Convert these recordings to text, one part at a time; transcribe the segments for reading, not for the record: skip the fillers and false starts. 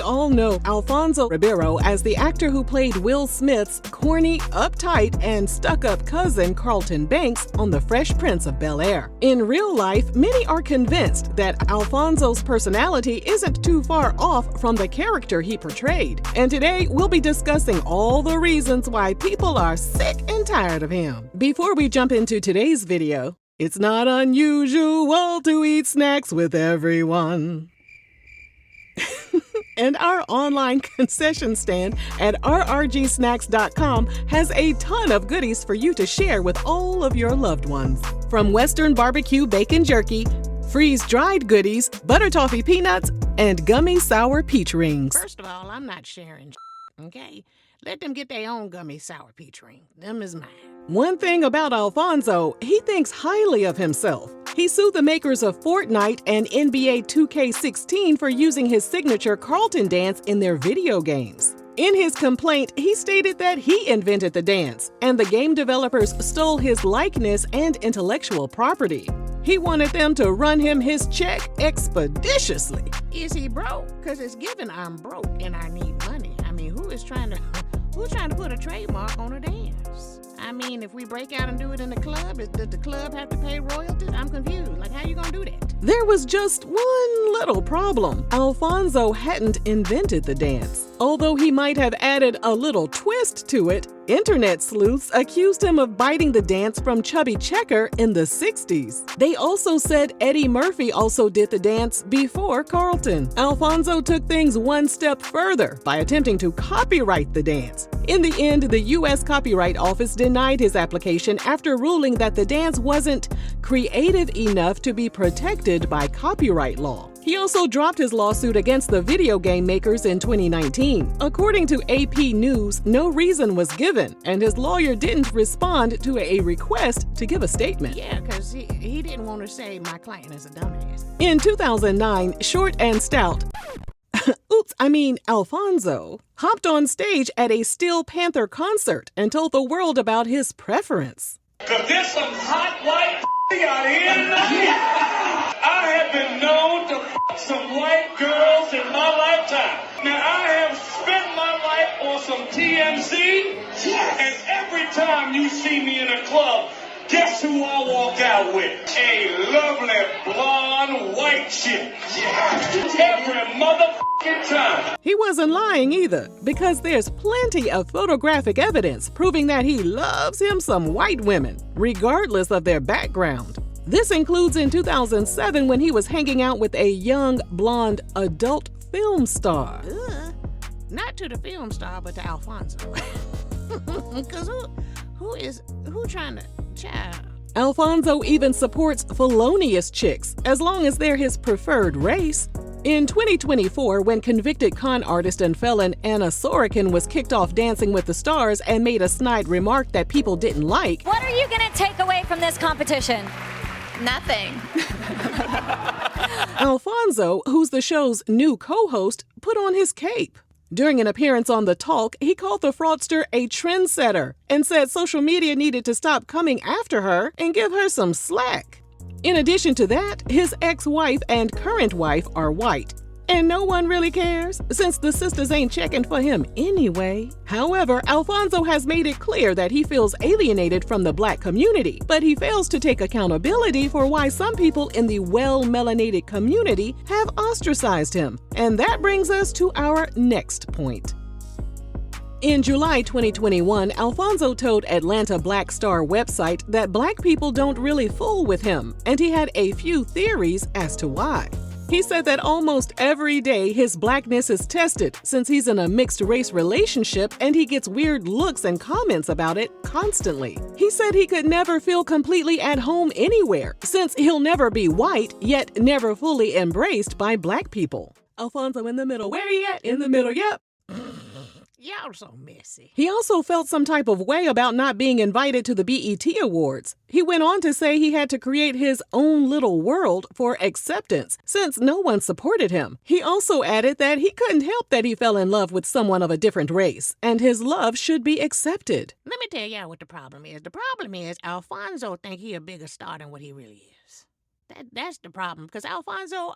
We all know Alfonso Ribeiro as the actor who played Will Smith's corny, uptight, and stuck-up cousin Carlton Banks on The Fresh Prince of Bel-Air. In real life, many are convinced that Alfonso's personality isn't too far off from the character he portrayed. And today, we'll be discussing all the reasons why people are sick and tired of him. Before we jump into today's video, it's not unusual to eat snacks with everyone. And our online concession stand at rrgsnacks.com has a ton of goodies for you to share with all of your loved ones. From Western barbecue bacon jerky, freeze-dried goodies, butter toffee peanuts, and gummy sour peach rings. First of all, I'm not sharing, okay? Let them get their own gummy sour peach ring. Them is mine. One thing about Alfonso, he thinks highly of himself. He sued the makers of Fortnite and NBA 2K16 for using his signature Carlton dance in their video games. In his complaint, he stated that he invented the dance, and the game developers stole his likeness and intellectual property. He wanted them to run him his check expeditiously. Is he broke? Because it's given I'm broke and I need money. I mean, who's trying to put a trademark on a dance? I mean, if we break out and do it in the club, does the club have to pay royalties? I'm confused. Like, how you gonna do that? There was just one little problem. Alfonso hadn't invented the dance. Although he might have added a little twist to it, internet sleuths accused him of biting the dance from Chubby Checker in the 60s. They also said Eddie Murphy also did the dance before Carlton. Alfonso took things one step further by attempting to copyright the dance. In the end, the U.S. Copyright Office denied his application after ruling that the dance wasn't creative enough to be protected by copyright law. He also dropped his lawsuit against the video game makers in 2019. According to AP News, no reason was given, and his lawyer didn't respond to a request to give a statement. Yeah, because he didn't want to say my client is a dumbass. In 2009, Short and Stout, Alfonso, hopped on stage at a Steel Panther concert and told the world about his preference. Because there's some hot white out here tonight. I have been known to some white girls in my lifetime. Now, I have spent my life on some TMZ, and every time you see me in a club, guess who I walk out with? A lovely blonde white chick. Every motherfucking time. He wasn't lying either, because there's plenty of photographic evidence proving that he loves him some white women, regardless of their background. This includes in 2007 when he was hanging out with a young, blonde, adult film star. Not to the film star, but to Alfonso. Because who trying to child? Alfonso even supports felonious chicks, as long as they're his preferred race. In 2024, when convicted con artist and felon Anna Sorokin was kicked off Dancing with the Stars and made a snide remark that people didn't like, what are you going to take away from this competition? Nothing. Alfonso, who's the show's new co-host, put on his cape. During an appearance on The Talk, he called the fraudster a trendsetter and said social media needed to stop coming after her and give her some slack. In addition to that, his ex-wife and current wife are white. And no one really cares, since the sisters ain't checking for him anyway. However, Alfonso has made it clear that he feels alienated from the black community, but he fails to take accountability for why some people in the well-melanated community have ostracized him. And that brings us to our next point. In July 2021, Alfonso told Atlanta Black Star website that black people don't really fool with him, and he had a few theories as to why. He said that almost every day his blackness is tested since he's in a mixed-race relationship and he gets weird looks and comments about it constantly. He said he could never feel completely at home anywhere since he'll never be white, yet never fully embraced by black people. Alfonso in the middle. Where he at? In the middle, yep. Y'all so messy. He also felt some type of way about not being invited to the BET Awards. He went on to say he had to create his own little world for acceptance, since no one supported him. He also added that he couldn't help that he fell in love with someone of a different race, and his love should be accepted. Let me tell y'all what the problem is. The problem is Alfonso think he a bigger star than what he really is. That's the problem, because Alfonso,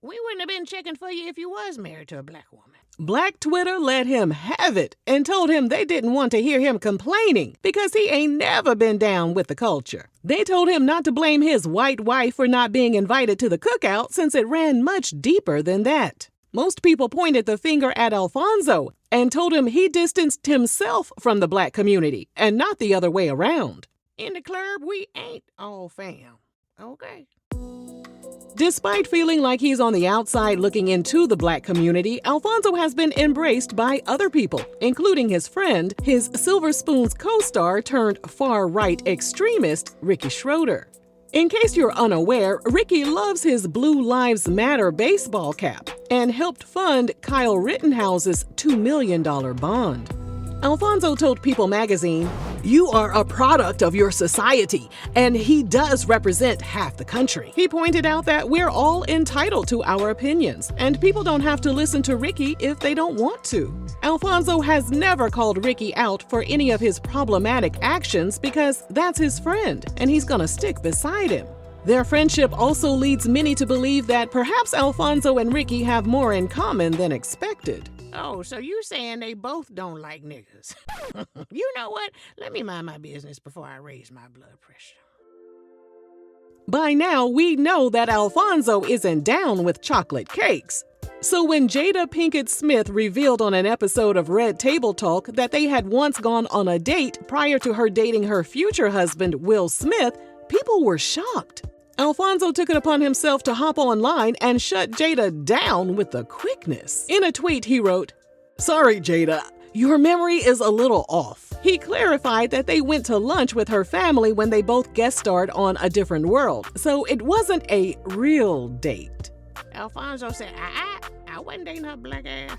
We wouldn't have been checking for you if you was married to a black woman. Black Twitter let him have it and told him they didn't want to hear him complaining because he ain't never been down with the culture. They told him not to blame his white wife for not being invited to the cookout since it ran much deeper than that. Most people pointed the finger at Alfonso and told him he distanced himself from the black community and not the other way around. In the club, we ain't all fam. Okay. Despite feeling like he's on the outside looking into the black community, Alfonso has been embraced by other people, including his friend, his Silver Spoons co-star turned far-right extremist, Ricky Schroeder. In case you're unaware, Ricky loves his Blue Lives Matter baseball cap and helped fund Kyle Rittenhouse's $2 million bond. Alfonso told People magazine, "You are a product of your society, and he does represent half the country." He pointed out that we're all entitled to our opinions, and people don't have to listen to Ricky if they don't want to. Alfonso has never called Ricky out for any of his problematic actions because that's his friend, and he's gonna stick beside him. Their friendship also leads many to believe that perhaps Alfonso and Ricky have more in common than expected. Oh, so you saying they both don't like niggas. You know what? Let me mind my business before I raise my blood pressure. By now, we know that Alfonso isn't down with chocolate cakes. So when Jada Pinkett Smith revealed on an episode of Red Table Talk that they had once gone on a date prior to her dating her future husband, Will Smith, people were shocked. Alfonso took it upon himself to hop online and shut Jada down with the quickness. In a tweet, he wrote, "Sorry, Jada, your memory is a little off." He clarified that they went to lunch with her family when they both guest starred on A Different World, so it wasn't a real date. Alfonso said, I wasn't dating her black ass.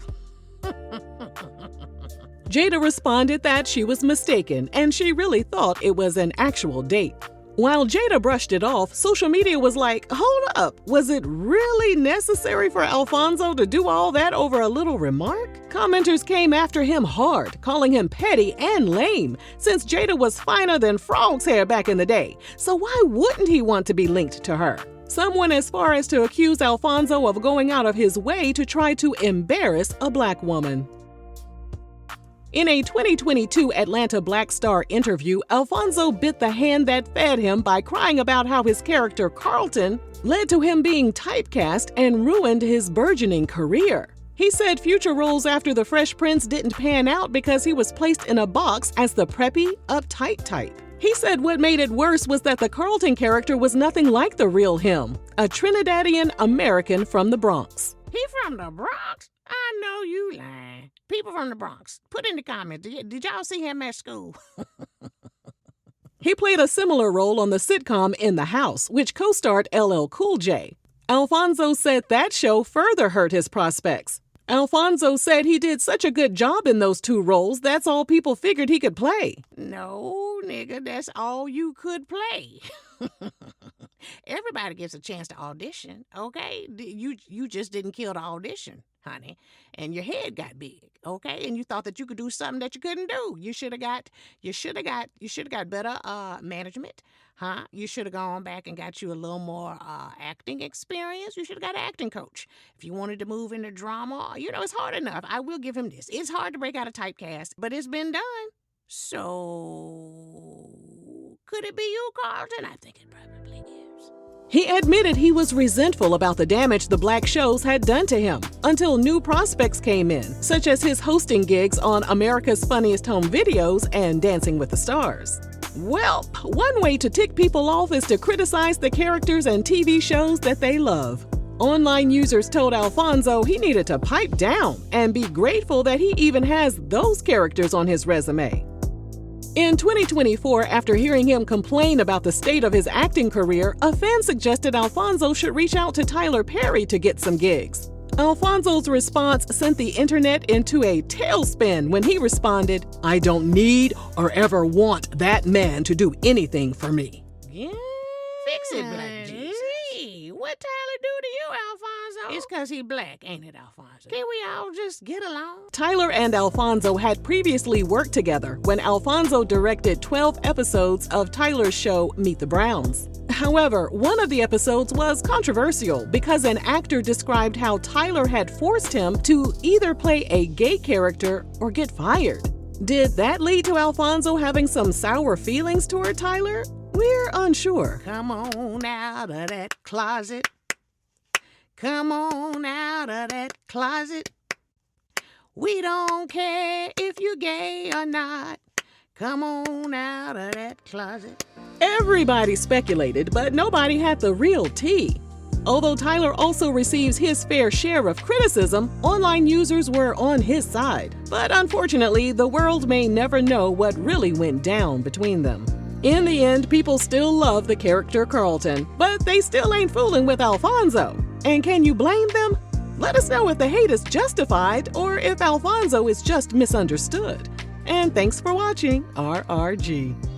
Jada responded that she was mistaken and she really thought it was an actual date. While Jada brushed it off, social media was like, hold up, was it really necessary for Alfonso to do all that over a little remark? Commenters came after him hard, calling him petty and lame, since Jada was finer than frog's hair back in the day. So why wouldn't he want to be linked to her? Some went as far as to accuse Alfonso of going out of his way to try to embarrass a black woman. In a 2022 Atlanta Black Star interview, Alfonso bit the hand that fed him by crying about how his character Carlton led to him being typecast and ruined his burgeoning career. He said future roles after the Fresh Prince didn't pan out because he was placed in a box as the preppy, uptight type. He said what made it worse was that the Carlton character was nothing like the real him, a Trinidadian American from the Bronx. He from the Bronx? I know you lying. People from the Bronx, put in the comments, did y'all see him at school? He played a similar role on the sitcom In the House, which co-starred LL Cool J. Alfonso said that show further hurt his prospects. Alfonso said he did such a good job in those two roles, that's all people figured he could play. No, nigga, that's all you could play. Everybody gets a chance to audition, okay? You just didn't kill the audition, honey, and your head got big, okay? And you thought that you could do something that you couldn't do. You should have got better management, huh? You should have gone back and got you a little more acting experience. You should have got an acting coach. If you wanted to move into drama, it's hard enough. I will give him this. It's hard to break out a typecast, but it's been done. So, could it be you, Carlton? I think it probably is. He admitted he was resentful about the damage the black shows had done to him until new prospects came in, such as his hosting gigs on America's Funniest Home Videos and Dancing with the Stars. Well, one way to tick people off is to criticize the characters and TV shows that they love. Online users told Alfonso he needed to pipe down and be grateful that he even has those characters on his resume. In 2024, after hearing him complain about the state of his acting career, a fan suggested Alfonso should reach out to Tyler Perry to get some gigs. Alfonso's response sent the internet into a tailspin when he responded, "I don't need or ever want that man to do anything for me." Yeah. Fix it, Black Jesus. Hey, what Tyler do to you, Alfonso? It's because he black, ain't it, Alfonso? Can we all just get along? Tyler and Alfonso had previously worked together when Alfonso directed 12 episodes of Tyler's show Meet the Browns. However, one of the episodes was controversial because an actor described how Tyler had forced him to either play a gay character or get fired. Did that lead to Alfonso having some sour feelings toward Tyler? We're unsure. Come on out of that closet. Come on out of that closet. We don't care if you're gay or not. Come on out of that closet. Everybody speculated, but nobody had the real tea. Although Tyler also receives his fair share of criticism, online users were on his side. But unfortunately, the world may never know what really went down between them. In the end, people still love the character Carlton, but they still ain't fooling with Alfonso. And can you blame them? Let us know if the hate is justified or if Alfonso is just misunderstood. And thanks for watching RRG.